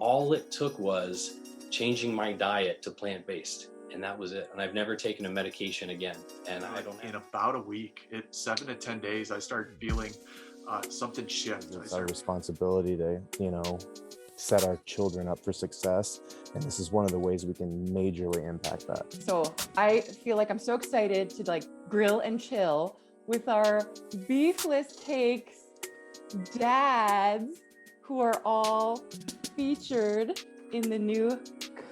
all it took was changing my diet to plant-based, and that was it. And I've never taken a medication again. And I don't In about a week, 7 to 10 days, I started feeling something shift. It's our responsibility to, set our children up for success. And this is one of the ways we can majorly impact that. So I feel like I'm so excited to grill and chill with our beefless cakes dads, who are all featured in the new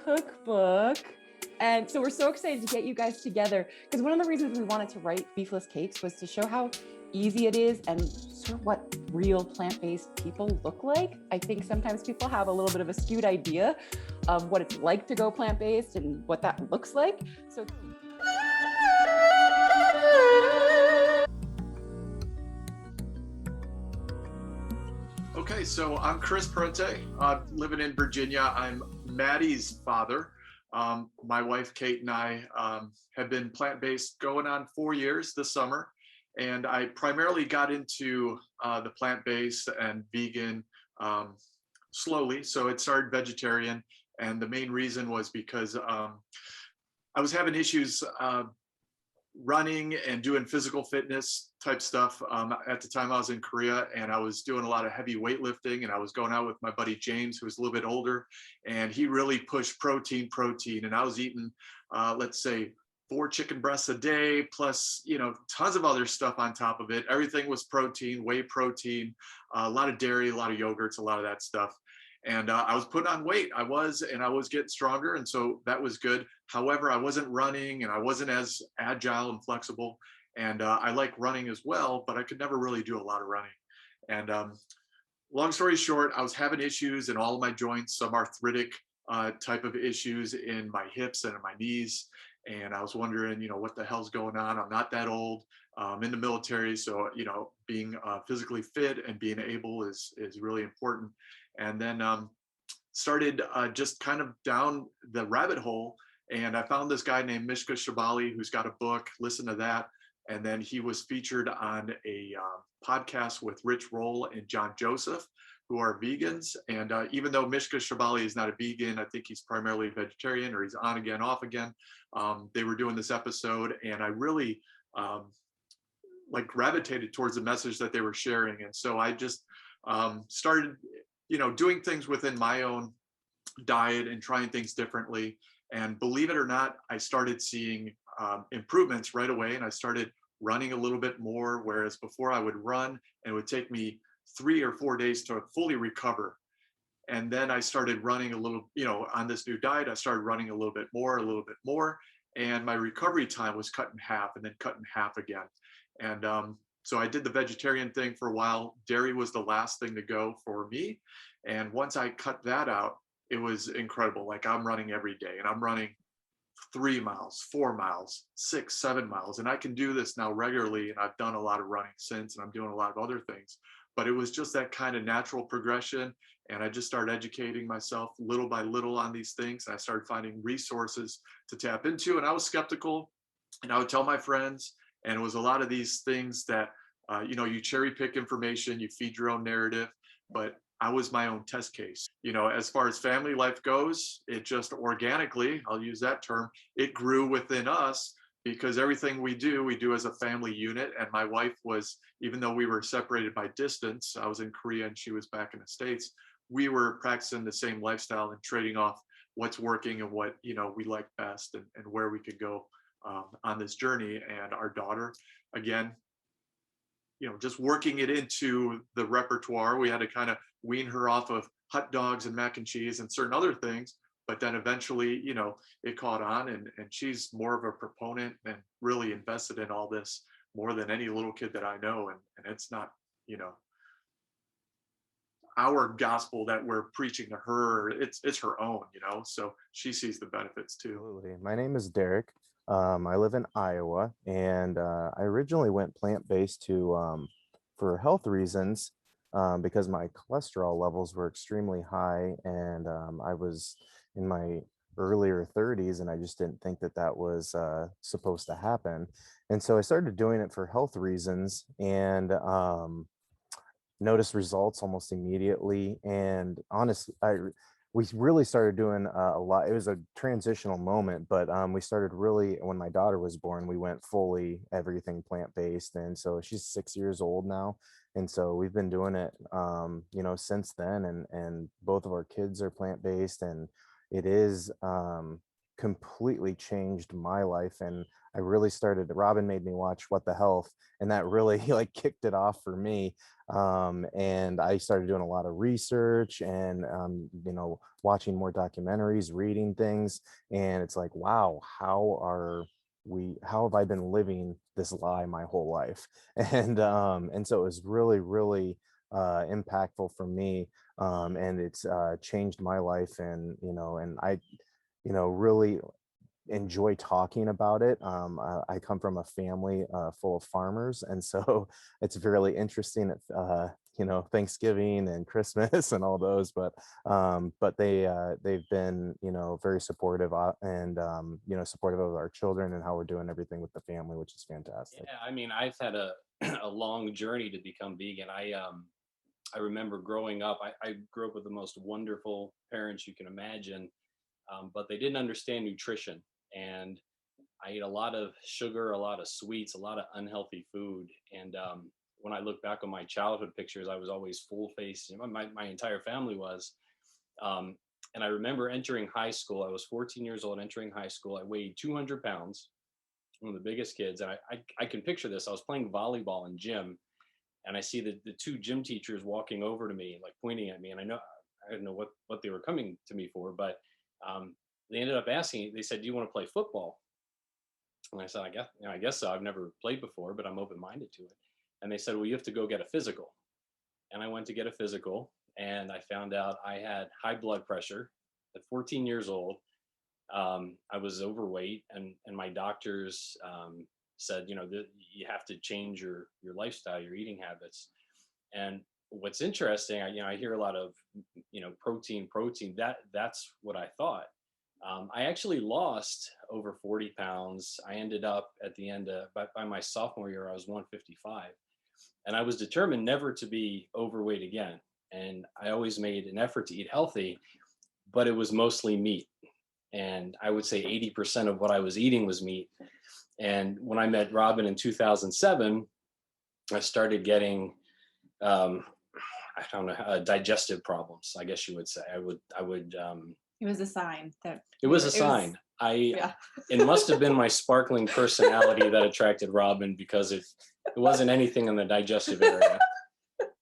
cookbook. And so we're so excited to get you guys together, because one of the reasons we wanted to write Beefless Cakes was to show how easy it is and sort of what real plant-based people look like. I think sometimes people have a little bit of a skewed idea of what it's like to go plant-based and what that looks like. So okay, so I'm Chris Parente, living in Virginia. I'm Maddie's father. My wife Kate and I have been plant-based going on 4 years this summer, and I primarily got into the plant-based and vegan slowly. So it started vegetarian, and the main reason was because I was having issues running and doing physical fitness type stuff. At the time I was in Korea, and I was doing a lot of heavy weightlifting, and I was going out with my buddy James, who was a little bit older, and he really pushed protein. And I was eating, let's say 4 chicken breasts a day, plus, tons of other stuff on top of it. Everything was protein, whey protein, a lot of dairy, a lot of yogurts, a lot of that stuff. And I was putting on weight. I was getting stronger. And so that was good. However, I wasn't running, and I wasn't as agile and flexible. And I like running as well, but I could never really do a lot of running. And long story short, I was having issues in all of my joints, some arthritic type of issues in my hips and in my knees. And I was wondering, what the hell's going on? I'm not that old. I'm in the military. So, being physically fit and being able is really important. And then started just kind of down the rabbit hole. And I found this guy named Mishka Shabali, who's got a book. Listen to that. And then he was featured on a podcast with Rich Roll and John Joseph, who are vegans. And even though Mishka Shabali is not a vegan, I think he's primarily vegetarian, or he's on again, off again. They were doing this episode, and I really gravitated towards the message that they were sharing. And so I just started, doing things within my own diet and trying things differently. And believe it or not, I started seeing improvements right away, and I started running a little bit more, whereas before I would run and it would take me 3 or 4 days to fully recover. And then I started running a little, on this new diet, I started running a little bit more, and my recovery time was cut in half, and then cut in half again. And so I did the vegetarian thing for a while. Dairy was the last thing to go for me. And once I cut that out, it was incredible. Like, I'm running every day, and I'm running 3 miles, 4 miles, 6, 7 miles. And I can do this now regularly. And I've done a lot of running since, and I'm doing a lot of other things. But it was just that kind of natural progression. And I just started educating myself little by little on these things. And I started finding resources to tap into. And I was skeptical, and I would tell my friends. And it was a lot of these things that, you cherry pick information, you feed your own narrative. But I was my own test case. As far as family life goes, it just organically, I'll use that term, it grew within us, because everything we do as a family unit. And my wife was, even though we were separated by distance, I was in Korea and she was back in the States, we were practicing the same lifestyle and trading off what's working and what, we like best, and where we could go on this journey. And our daughter, again, just working it into the repertoire. We had to kind of wean her off of hot dogs and mac and cheese and certain other things. But then eventually, it caught on, and she's more of a proponent and really invested in all this more than any little kid that I know. And it's not, our gospel that we're preaching to her. It's her own, so she sees the benefits too. Absolutely. My name is Derek. I live in Iowa, and I originally went plant-based for health reasons, because my cholesterol levels were extremely high, and I was in my earlier 30s, and I just didn't think that was supposed to happen. And so I started doing it for health reasons, and noticed results almost immediately. And honestly, we really started doing a lot. It was a transitional moment, but we started really when my daughter was born. We went fully everything plant based, and so she's 6 years old now, and so we've been doing it, since then. And both of our kids are plant based, and it is completely changed my life. And I really started. Robin made me watch What the Health, and that really like kicked it off for me. And I started doing a lot of research and watching more documentaries, reading things, and it's like, wow, how have I been living this lie my whole life? And so it was really, really impactful for me, and it's changed my life. And I really enjoy talking about it. I come from a family full of farmers, and so it's really interesting at Thanksgiving and Christmas and all those. But they've been very supportive, and supportive of our children and how we're doing everything with the family, which is fantastic. Yeah, I mean, I've had a a long journey to become vegan. I remember growing up. I grew up with the most wonderful parents you can imagine, but they didn't understand nutrition, and I ate a lot of sugar, a lot of sweets, a lot of unhealthy food. And when I look back on my childhood pictures, I was always full face. My entire family was. Um, and I remember entering high school. I was 14 years old, entering high school. I weighed 200 pounds, one of the biggest kids. And I can picture this. I was playing volleyball in gym, and I see the two gym teachers walking over to me, like pointing at me. And I didn't know what they were coming to me for, but they ended up asking. They said, "Do you want to play football?" And I said, I guess so. I've never played before, but I'm open-minded to it. And they said, "Well, you have to go get a physical." And I went to get a physical, and I found out I had high blood pressure at 14 years old. I was overweight, and my doctors said, you have to change your lifestyle, your eating habits. And what's interesting, I hear a lot of, protein. That's what I thought. I actually lost over 40 pounds. I ended up at the end by my sophomore year, I was 155. And I was determined never to be overweight again. And I always made an effort to eat healthy, but it was mostly meat. And I would say 80% of what I was eating was meat. And when I met Robin in 2007, I started getting, I don't know, digestive problems, I guess you would say. I would, It was a sign that it was a sign. yeah. It must have been my sparkling personality that attracted Robin, because it wasn't anything in the digestive area.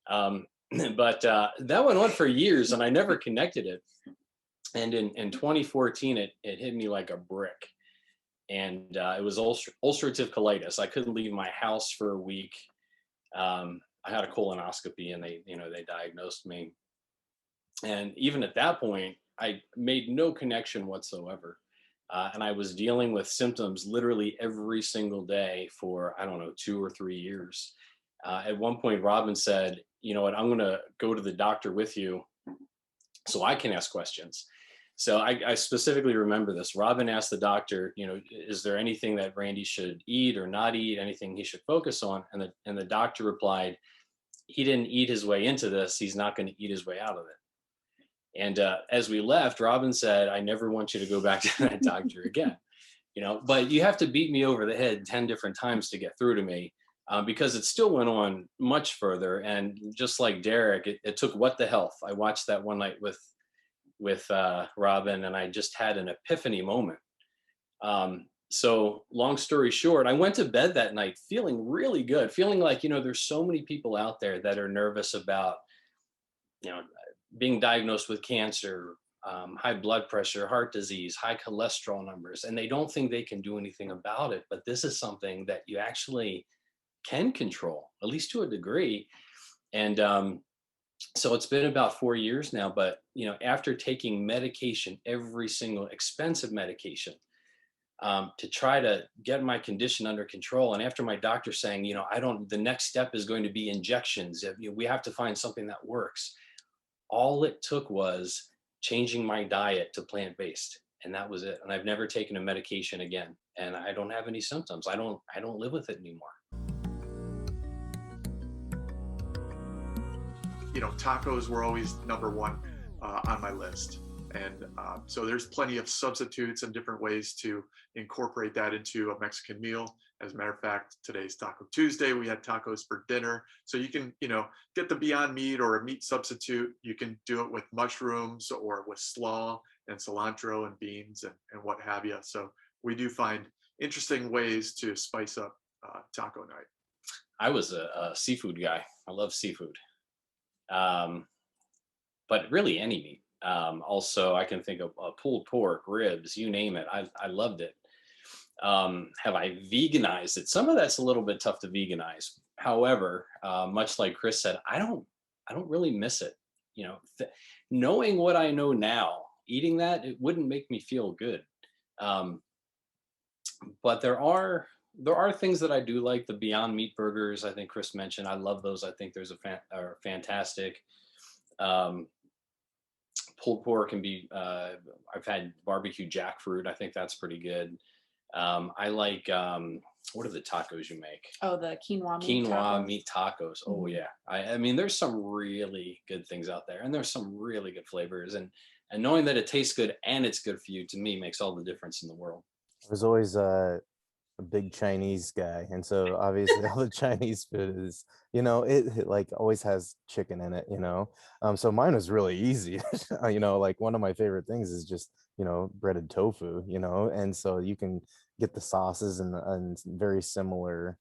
But that went on for years, and I never connected it. And in 2014, it hit me like a brick. And it was ulcerative colitis. I couldn't leave my house for a week. I had a colonoscopy, and they diagnosed me. And even at that point, I made no connection whatsoever. And I was dealing with symptoms literally every single day for, I don't know, 2 or 3 years. At one point, Robin said, "You know what, I'm going to go to the doctor with you so I can ask questions." So I specifically remember this. Robin asked the doctor, "Is there anything that Randy should eat or not eat, anything he should focus on?" And the doctor replied, "He didn't eat his way into this. He's not going to eat his way out of it." And as we left, Robin said, "I never want you to go back to that doctor again." But you have to beat me over the head 10 different times to get through to me, because it still went on much further. And just like Derek, it took What the Health. I watched that one night with Robin, and I just had an epiphany moment. So long story short, I went to bed that night feeling really good, feeling like, there's so many people out there that are nervous about, being diagnosed with cancer, high blood pressure, heart disease, high cholesterol numbers, and they don't think they can do anything about it. But this is something that you actually can control, at least to a degree. And so it's been about 4 years now, but after taking medication, every single expensive medication, to try to get my condition under control, and after my doctor saying, the next step is going to be injections. We have to find something that works. All it took was changing my diet to plant-based, and that was it. And I've never taken a medication again, and I don't have any symptoms. I don't live with it anymore. Tacos were always number one on my list. And so there's plenty of substitutes and different ways to incorporate that into a Mexican meal. As a matter of fact, today's Taco Tuesday. We had tacos for dinner. So you can, get the Beyond Meat or a meat substitute. You can do it with mushrooms or with slaw and cilantro and beans and what have you. So we do find interesting ways to spice up taco night. I was a seafood guy. I love seafood, but really any meat. Also, I can think of pulled pork, ribs, you name it. I loved it. Have I veganized it? Some of that's a little bit tough to veganize. However, much like Chris said, I don't really miss it. Knowing what I know now, eating that, it wouldn't make me feel good. But there are things that I do like. The Beyond Meat burgers, I think Chris mentioned. I love those. I think there's are fantastic. Pulled pork can be. I've had barbecue jackfruit. I think that's pretty good. I like. What are the tacos you make? Oh, the quinoa meat Quinoa tacos. meat tacos. Oh Mhm. yeah. I mean, there's some really good things out there, and there's some really good flavors. And knowing that it tastes good and it's good for you, to me, makes all the difference in the world. I was always a big Chinese guy, and so obviously all the Chinese food is, it like always has chicken in it, so mine was really easy. Like one of my favorite things is just breaded tofu, and so you can get the sauces and very similar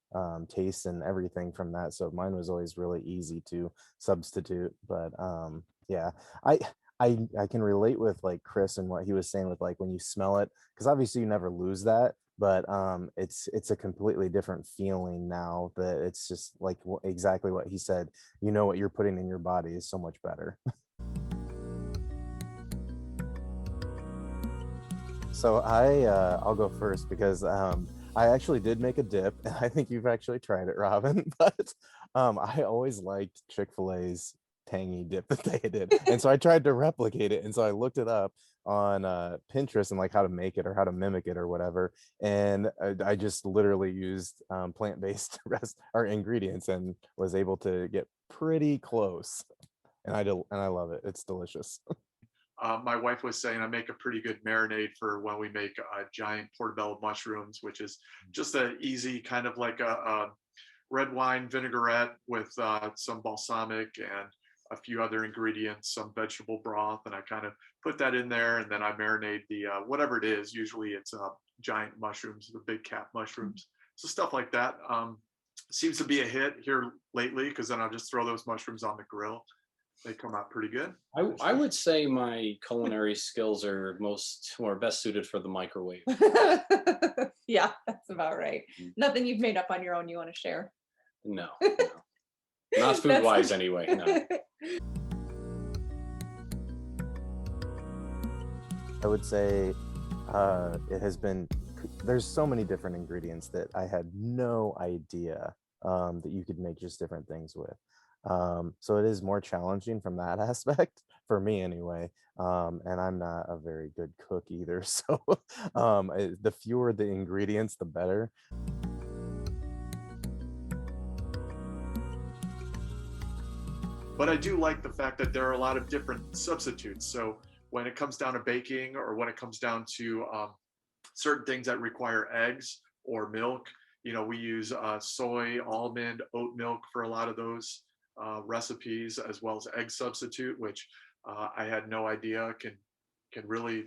tastes and everything from that. So mine was always really easy to substitute. But yeah, I I can relate with like Chris and what he was saying with like when you smell it, because obviously you never lose that, but it's a completely different feeling now that it's just like exactly what he said. What you're putting in your body is so much better. So I'll go first because I actually did make a dip, and I think you've actually tried it, Robin. But I always liked Chick-fil-A's tangy dip that they did, and so I tried to replicate it. And so I looked it up on Pinterest and like how to make it or how to mimic it or whatever. And I just literally used plant-based rest or ingredients and was able to get pretty close. And I love it. It's delicious. My wife was saying I make a pretty good marinade for when we make giant portobello mushrooms, which is just an easy kind of like a red wine vinaigrette with some balsamic and a few other ingredients, some vegetable broth, and I kind of put that in there, and then I marinate the whatever it is. Usually it's giant mushrooms, the big cat mushrooms. So stuff like that seems to be a hit here lately, because then I'll just throw those mushrooms on the grill. They come out pretty good. I would say my culinary skills are best suited for the microwave. Yeah, that's about right. Nothing you've made up on your own you want to share. No. Not food wise anyway. No. I would say it has been, there's so many different ingredients that I had no idea that you could make just different things with. So it is more challenging from that aspect for me anyway. And I'm not a very good cook either. So the fewer the ingredients, the better. But I do like the fact that there are a lot of different substitutes. So when it comes down to baking, or when it comes down to certain things that require eggs or milk, we use soy, almond, oat milk for a lot of those recipes, as well as egg substitute, which I had no idea can really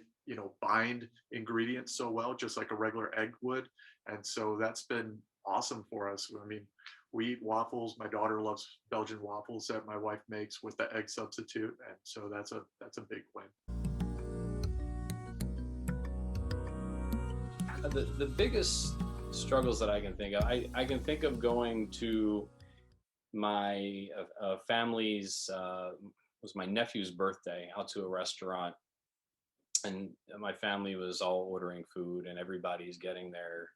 bind ingredients so well, just like a regular egg would. And so that's been awesome for us. I mean, we eat waffles. My daughter loves Belgian waffles that my wife makes with the egg substitute, and so that's a big win. The biggest struggles that I can think of, I can think of going to my family's was my nephew's birthday, out to a restaurant, and my family was all ordering food, and everybody's getting their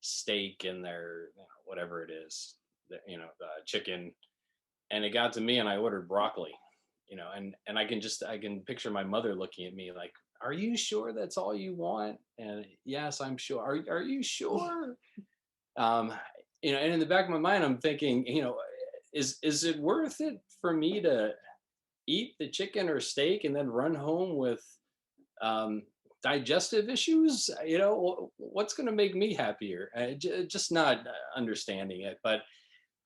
steak and their whatever it is, the chicken, and it got to me and I ordered broccoli, and I can picture my mother looking at me like, are you sure that's all you want? And yes, I'm sure. Are you sure? And in the back of my mind I'm thinking, is it worth it for me to eat the chicken or steak and then run home with digestive issues, what's going to make me happier? Just not understanding it. But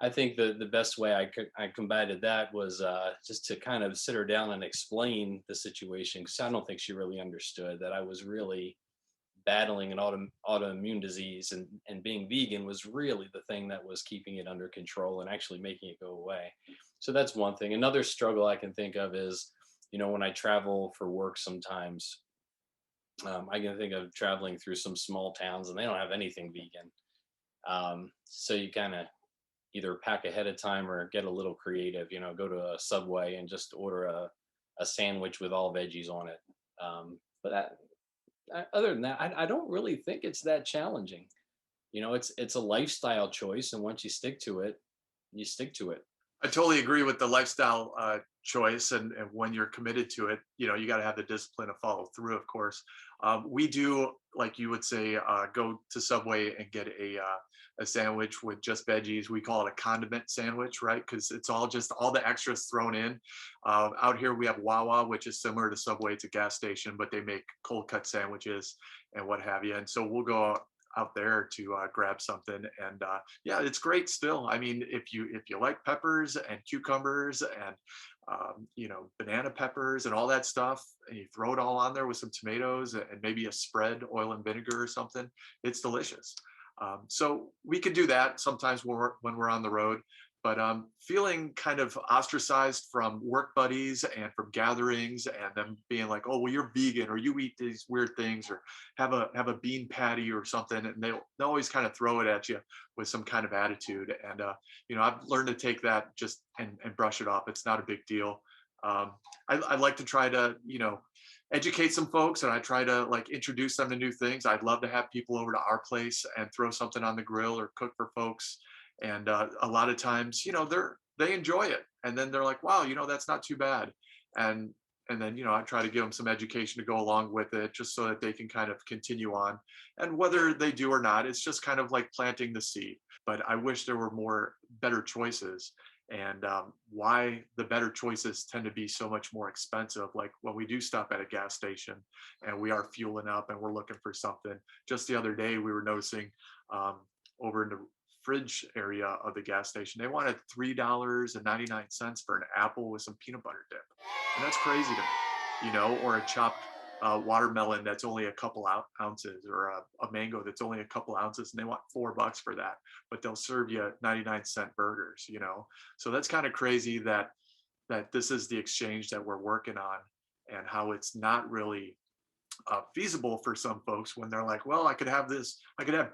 I think the best way I combated that was just to kind of sit her down and explain the situation, because I don't think she really understood that I was really battling an autoimmune disease, and being vegan was really the thing that was keeping it under control and actually making it go away. So that's one thing. Another struggle I can think of is, when I travel for work sometimes, I can think of traveling through some small towns and they don't have anything vegan. So you kind of either pack ahead of time or get a little creative, go to a Subway and just order a sandwich with all veggies on it. But other than that, I don't really think it's that challenging. It's a lifestyle choice, and once you stick to it, you stick to it. I totally agree with the lifestyle choice, and when you're committed to it, you got to have the discipline to follow through. Of course, we do, like you would say, go to Subway and get a sandwich with just veggies. We call it a condiment sandwich, right? Because it's all the extras thrown in. Out here we have Wawa, which is similar to Subway. It's a gas station, but they make cold cut sandwiches and what have you. And so we'll go out there to grab something, and yeah, it's great still. I mean, if you like peppers and cucumbers and banana peppers and all that stuff, and you throw it all on there with some tomatoes and maybe a spread, oil and vinegar or something, it's delicious. So we could do that sometimes when we're on the road. But feeling kind of ostracized from work buddies and from gatherings, and them being like, "Oh, well, you're vegan, or you eat these weird things, or have a bean patty or something," and they'll always kind of throw it at you with some kind of attitude. And I've learned to take that just and brush it off. It's not a big deal. I like to try to educate some folks, and I try to like introduce them to new things. I'd love to have people over to our place and throw something on the grill or cook for folks. And a lot of times, they enjoy it, and then they're like, "Wow, that's not too bad." And then I try to give them some education to go along with it, just so that they can kind of continue on. And whether they do or not, it's just kind of like planting the seed. But I wish there were better choices. And why the better choices tend to be so much more expensive. Like when we do stop at a gas station and we are fueling up and we're looking for something. Just the other day, we were noticing over in the fridge area of the gas station, they wanted $3.99 for an apple with some peanut butter dip. And that's crazy to me, or a chopped watermelon that's only a couple ounces, or a mango that's only a couple ounces, and they want $4 for that, but they'll serve you 99-cent burgers. So that's kind of crazy that this is the exchange that we're working on, and how it's not really feasible for some folks when they're like, "Well, I could have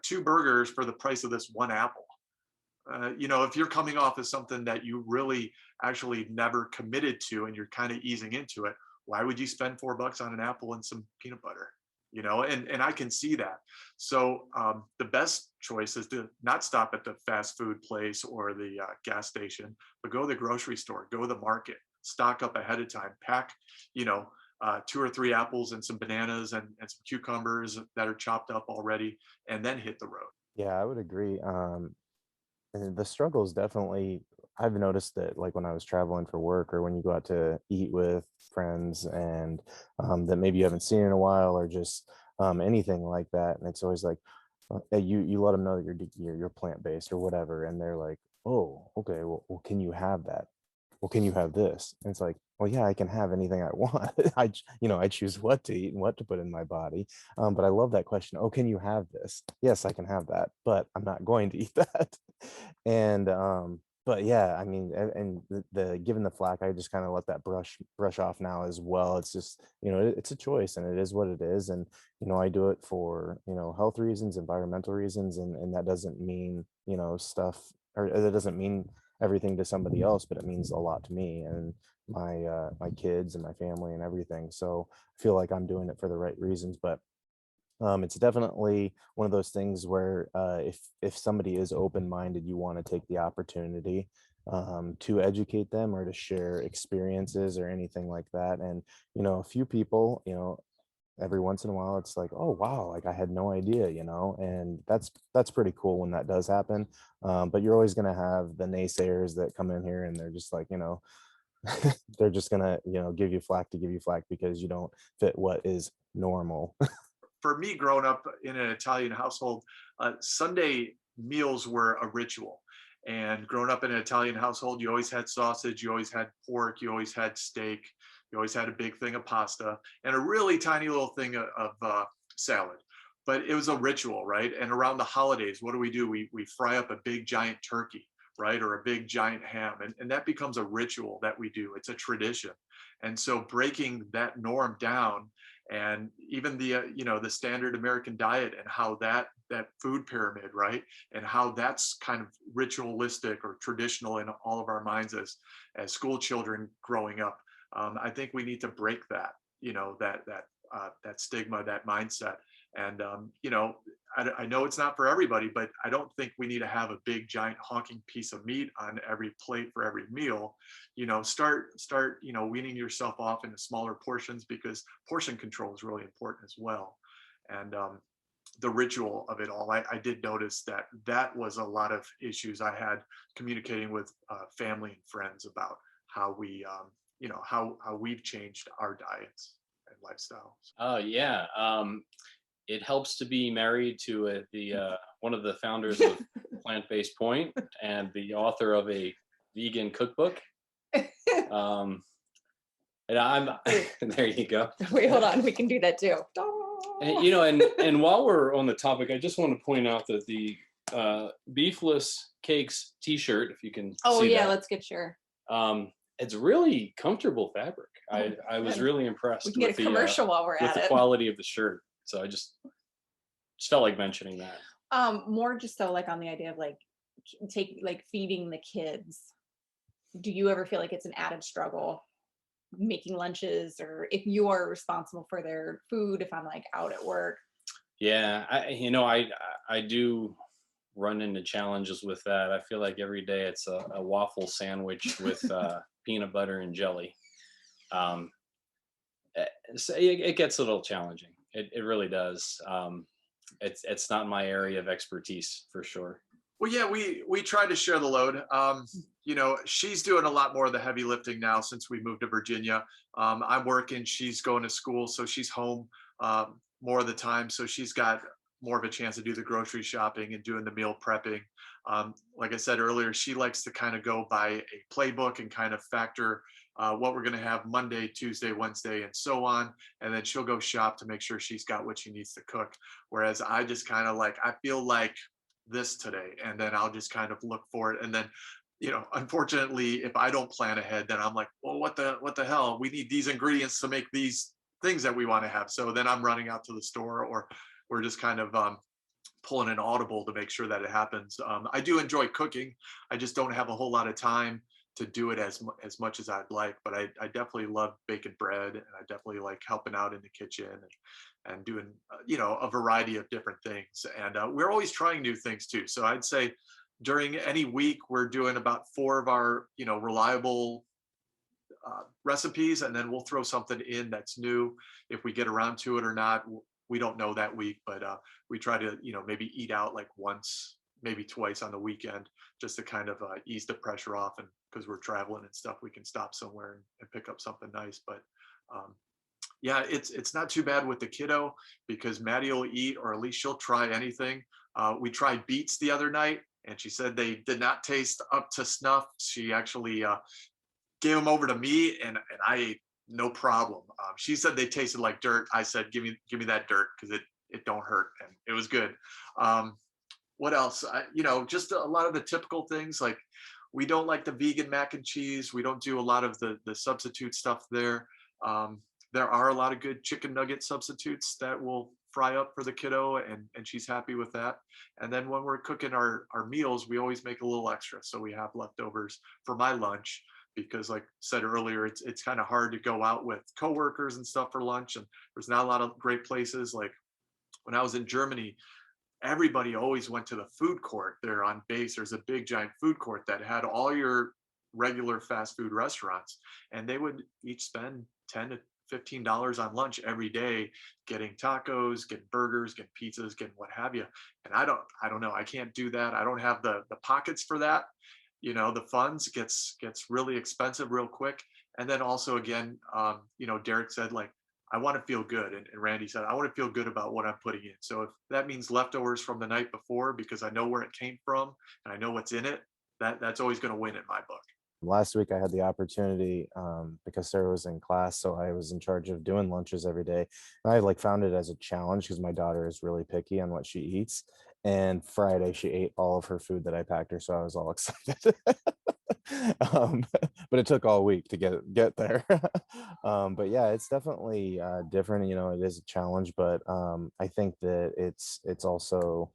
2 burgers for the price of this one apple." If you're coming off as something that you really actually never committed to, and you're kind of easing into it, why would you spend $4 on an apple and some peanut butter? And I can see that. So the best choice is to not stop at the fast food place or the gas station, but go to the grocery store, go to the market, stock up ahead of time, pack, 2 or 3 apples and some bananas and some cucumbers that are chopped up already, and then hit the road. Yeah, I would agree. And the struggle is definitely, I've noticed that like when I was traveling for work, or when you go out to eat with friends, and that maybe you haven't seen in a while, or just anything like that. And it's always like, you let them know that you're plant-based or whatever, and they're like, "Oh, okay, well, can you have that? Well, can you have this?" And it's like, well, yeah, I can have anything I want. I choose what to eat and what to put in my body. But I love that question. "Oh, can you have this?" Yes, I can have that, but I'm not going to eat that. And but yeah, I mean, and the given the flack, I just kind of let that brush off now as well. It's just, it's a choice, and it is what it is. And I do it for health reasons, environmental reasons, and that doesn't mean stuff, or that doesn't mean everything to somebody else, but it means a lot to me and my kids and my family and everything. So I feel like I'm doing it for the right reasons. But it's definitely one of those things where if somebody is open-minded, you want to take the opportunity to educate them, or to share experiences or anything like that. And a few people, every once in a while, it's like, "Oh wow, like I had no idea," and that's pretty cool when that does happen. But you're always going to have the naysayers that come in here, and they're just like, they're just gonna, give you flack to give you flack because you don't fit what is normal. For me, growing up in an Italian household, Sunday meals were a ritual. And growing up in an Italian household, you always had sausage, you always had pork, you always had steak, you always had a big thing of pasta, and a really tiny little thing of salad. But it was a ritual, right? And around the holidays, what do? We fry up a big giant turkey, right? Or a big giant ham. And that becomes a ritual that we do. It's a tradition. And so breaking that norm down, and even the standard American diet, and how that food pyramid, right, and how that's kind of ritualistic or traditional in all of our minds as school children growing up. I think we need to break that, that stigma, that mindset. And I know it's not for everybody, but I don't think we need to have a big giant honking piece of meat on every plate for every meal. Start weaning yourself off into smaller portions, because portion control is really important as well. And the ritual of it all, I did notice that was a lot of issues I had communicating with family and friends about how we how we've changed our diets and lifestyles. Oh yeah. It helps to be married to one of the founders of Plant-Based Point and the author of a vegan cookbook. And I'm there you go. Wait, hold on. We can do that too. And while we're on the topic, I just want to point out that the Beefless Cakes t-shirt, if you can Oh see yeah, that, let's get sure. it's really comfortable fabric. I was good. really impressed We can get with a commercial while we're with at the it. quality of the shirt. So I just felt like mentioning that. More just so like on the idea of feeding the kids. Do you ever feel like it's an added struggle making lunches, or if you are responsible for their food, if I'm like out at work? Yeah, I do run into challenges with that. I feel like every day it's a waffle sandwich with peanut butter and jelly. So it gets a little challenging. It really does. It's not my area of expertise for sure. Well, yeah, we try to share the load. She's doing a lot more of the heavy lifting now since we moved to Virginia. I'm working, she's going to school, so she's home more of the time. So she's got more of a chance to do the grocery shopping and doing the meal prepping. Like I said earlier, she likes to kind of go by a playbook and kind of factor what we're going to have Monday, Tuesday, Wednesday, and so on. And then she'll go shop to make sure she's got what she needs to cook. Whereas I just kind of I feel like this today, and then I'll just kind of look for it. And then, unfortunately, if I don't plan ahead, then I'm like, well, what the hell? We need these ingredients to make these things that we want to have. So then I'm running out to the store, or we're just kind of pulling an audible to make sure that it happens. I do enjoy cooking. I just don't have a whole lot of time to do it as much as I'd like, but I definitely love baking bread, and I definitely like helping out in the kitchen and doing a variety of different things. And we're always trying new things too. So I'd say during any week we're doing about 4 of our reliable recipes, and then we'll throw something in that's new. If we get around to it or not, we don't know that week, but we try to maybe eat out like once, maybe twice on the weekend, just to kind of ease the pressure off. And because we're traveling and stuff, we can stop somewhere and pick up something nice. But yeah, it's not too bad with the kiddo, because Maddie will eat, or at least she'll try anything. We tried beets the other night, and she said they did not taste up to snuff. She actually gave them over to me, and I ate no problem. She said they tasted like dirt. I said, give me that dirt, because it don't hurt, and it was good. What else? Just a lot of the typical things, like we don't like the vegan mac and cheese. We don't do a lot of the substitute stuff there. There are a lot of good chicken nugget substitutes that we'll fry up for the kiddo, and she's happy with that. And then when we're cooking our meals, we always make a little extra, so we have leftovers for my lunch, because like I said earlier, it's kind of hard to go out with coworkers and stuff for lunch, and there's not a lot of great places. Like when I was in Germany, everybody always went to the food court there on base. There's a big giant food court that had all your regular fast food restaurants, and they would each spend $10 to $15 on lunch every day, getting tacos, getting burgers, getting pizzas, getting what have you. And I don't know, I can't do that. I don't have the pockets for that. you know, the funds gets really expensive real quick. And then also again, you know, Derek said like, I want to feel good, and Randy said I want to feel good about what I'm putting in. So if that means leftovers from the night before because I know where it came from and I know what's in it, that's always going to win in my book. Last week I had the opportunity, because Sarah was in class, so I was in charge of doing lunches every day. And I like found it as a challenge because my daughter is really picky on what she eats. And Friday she ate all of her food that I packed her, so I was all excited. um, but it took all week to get there. But yeah, it's definitely different. You know, it is a challenge, but I think that it's also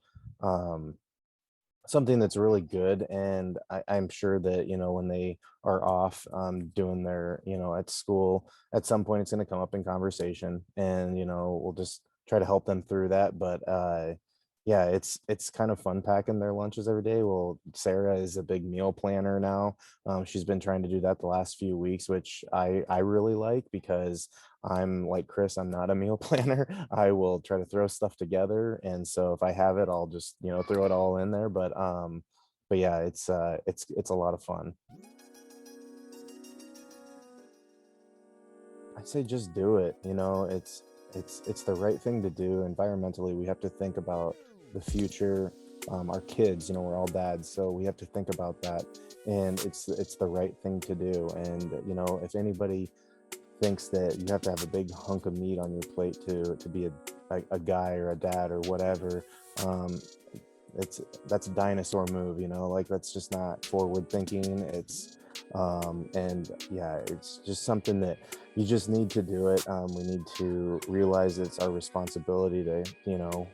something that's really good. And I'm sure that, you know, when they are off doing their, you know, at school, at some point it's going to come up in conversation, and, you know, we'll just try to help them through that. But yeah, it's kind of fun packing their lunches every day. Well, Sarah is a big meal planner now. She's been trying to do that the last few weeks, which I really like, because I'm like Chris, I'm not a meal planner. I will try to throw stuff together, and so if I have it, I'll just, you know, throw it all in there. But yeah, it's a lot of fun. I say just do it. You know, it's the right thing to do. Environmentally, we have to think about the future. Our kids, you know, we're all dads, so we have to think about that, and it's the right thing to do. And you know, if anybody thinks that you have to have a big hunk of meat on your plate to be a guy or a dad or whatever, um, that's a dinosaur move, you know, like that's just not forward thinking. And yeah, it's just something that you just need to do it. We need to realize it's our responsibility to, you know,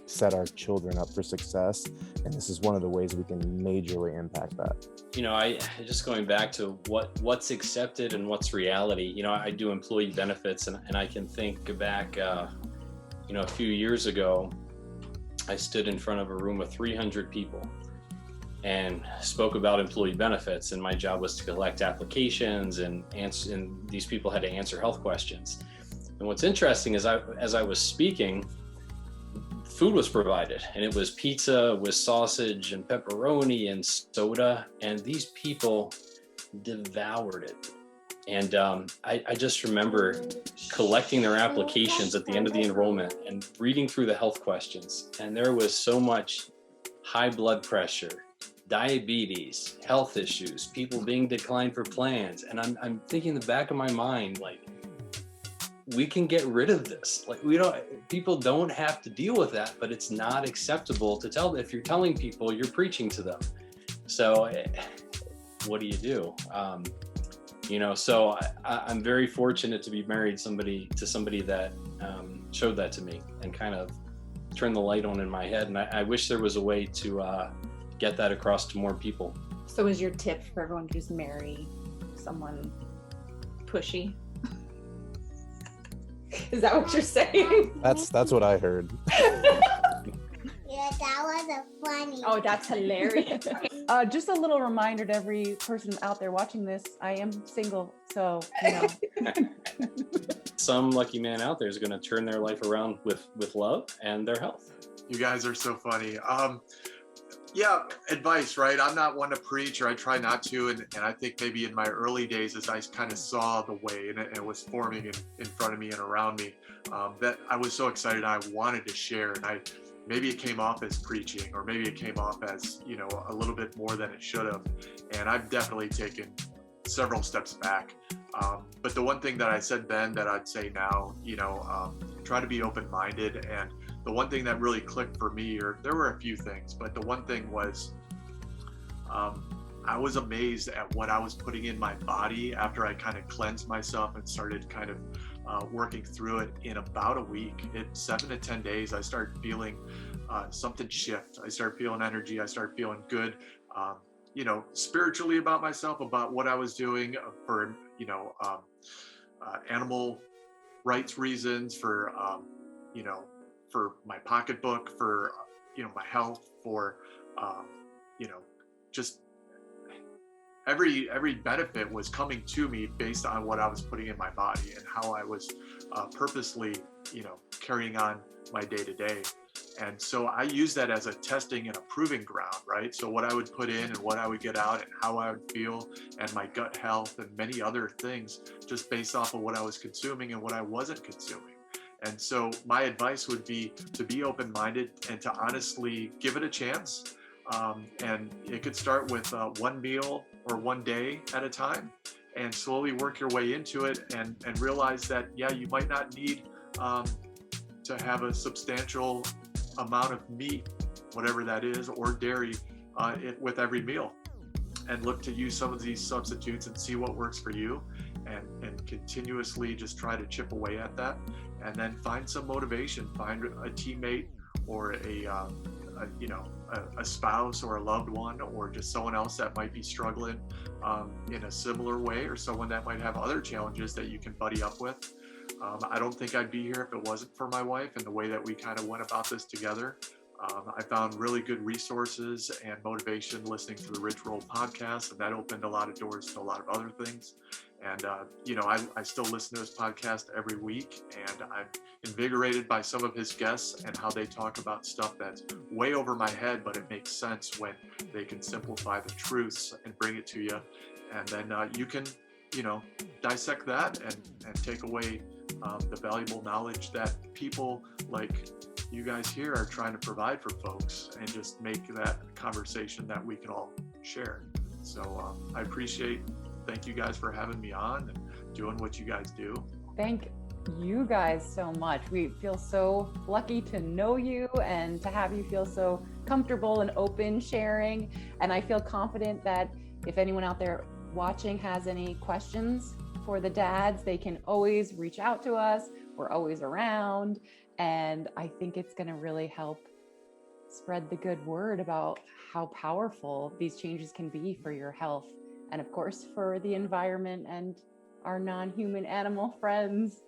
set our children up for success, and this is one of the ways we can majorly impact that. You know, I just going back to what's accepted and what's reality. You know, I do employee benefits, and I can think back, you know, a few years ago, I stood in front of a room of 300 people and spoke about employee benefits, and my job was to collect applications and these people had to answer health questions. And what's interesting is as I was speaking, food was provided, and it was pizza with sausage and pepperoni and soda, and these people devoured it. And I just remember collecting their applications at the end of the enrollment and reading through the health questions, and there was so much high blood pressure, diabetes, health issues, people being declined for plans. And I'm thinking in the back of my mind, like, we can get rid of this. Like, people don't have to deal with that, but it's not acceptable to tell. If you're telling people, you're preaching to them. So what do you do? You know, so I'm very fortunate to be married to somebody that showed that to me and kind of turned the light on in my head. And I wish there was a way to get that across to more people. So is your tip for everyone to just marry someone pushy? Is that what you're saying? That's what I heard. Yeah, that was funny. Oh, that's hilarious. Just a little reminder to every person out there watching this, I am single, so, you know. Some lucky man out there is going to turn their life around with love and their health. You guys are so funny. Yeah, advice, right? I'm not one to preach, or I try not to. And I think maybe in my early days, as I kind of saw the way and it was forming in front of me and around me, that I was so excited I wanted to share. And maybe it came off as preaching, or maybe it came off as, you know, a little bit more than it should have. And I've definitely taken several steps back. But the one thing that I said then that I'd say now, you know, try to be open-minded. And the one thing that really clicked for me, or there were a few things, but the one thing was I was amazed at what I was putting in my body after I kind of cleansed myself and started kind of working through it. In about a week, in 7 to 10 days, I started feeling something shift. I started feeling energy. I started feeling good, you know, spiritually about myself, about what I was doing for, you know, animal rights reasons, for, you know, for my pocketbook, for, you know, my health, for, you know, just every benefit was coming to me based on what I was putting in my body and how I was purposely, you know, carrying on my day to day. And so I use that as a testing and a proving ground, right? So what I would put in and what I would get out and how I would feel and my gut health and many other things just based off of what I was consuming and what I wasn't consuming. And so my advice would be to be open-minded and to honestly give it a chance. And it could start with one meal or one day at a time and slowly work your way into it and realize that, yeah, you might not need to have a substantial amount of meat, whatever that is, or dairy with every meal, and look to use some of these substitutes and see what works for you, and continuously just try to chip away at that, and then find some motivation, find a teammate or a spouse or a loved one or just someone else that might be struggling in a similar way, or someone that might have other challenges that you can buddy up with. I don't think I'd be here if it wasn't for my wife and the way that we kind of went about this together. I found really good resources and motivation listening to the Rich Roll podcast, and that opened a lot of doors to a lot of other things. And, I still listen to his podcast every week, and I'm invigorated by some of his guests and how they talk about stuff that's way over my head, but it makes sense when they can simplify the truths and bring it to you. And then you can, dissect that and take away the valuable knowledge that people like you guys here are trying to provide for folks, and just make that conversation that we can all share. So thank you guys for having me on and doing what you guys do. Thank you guys so much. We feel so lucky to know you and to have you feel so comfortable and open sharing. And I feel confident that if anyone out there watching has any questions for the dads, they can always reach out to us. We're always around. And I think it's going to really help spread the good word about how powerful these changes can be for your health, and of course for the environment and our non-human animal friends.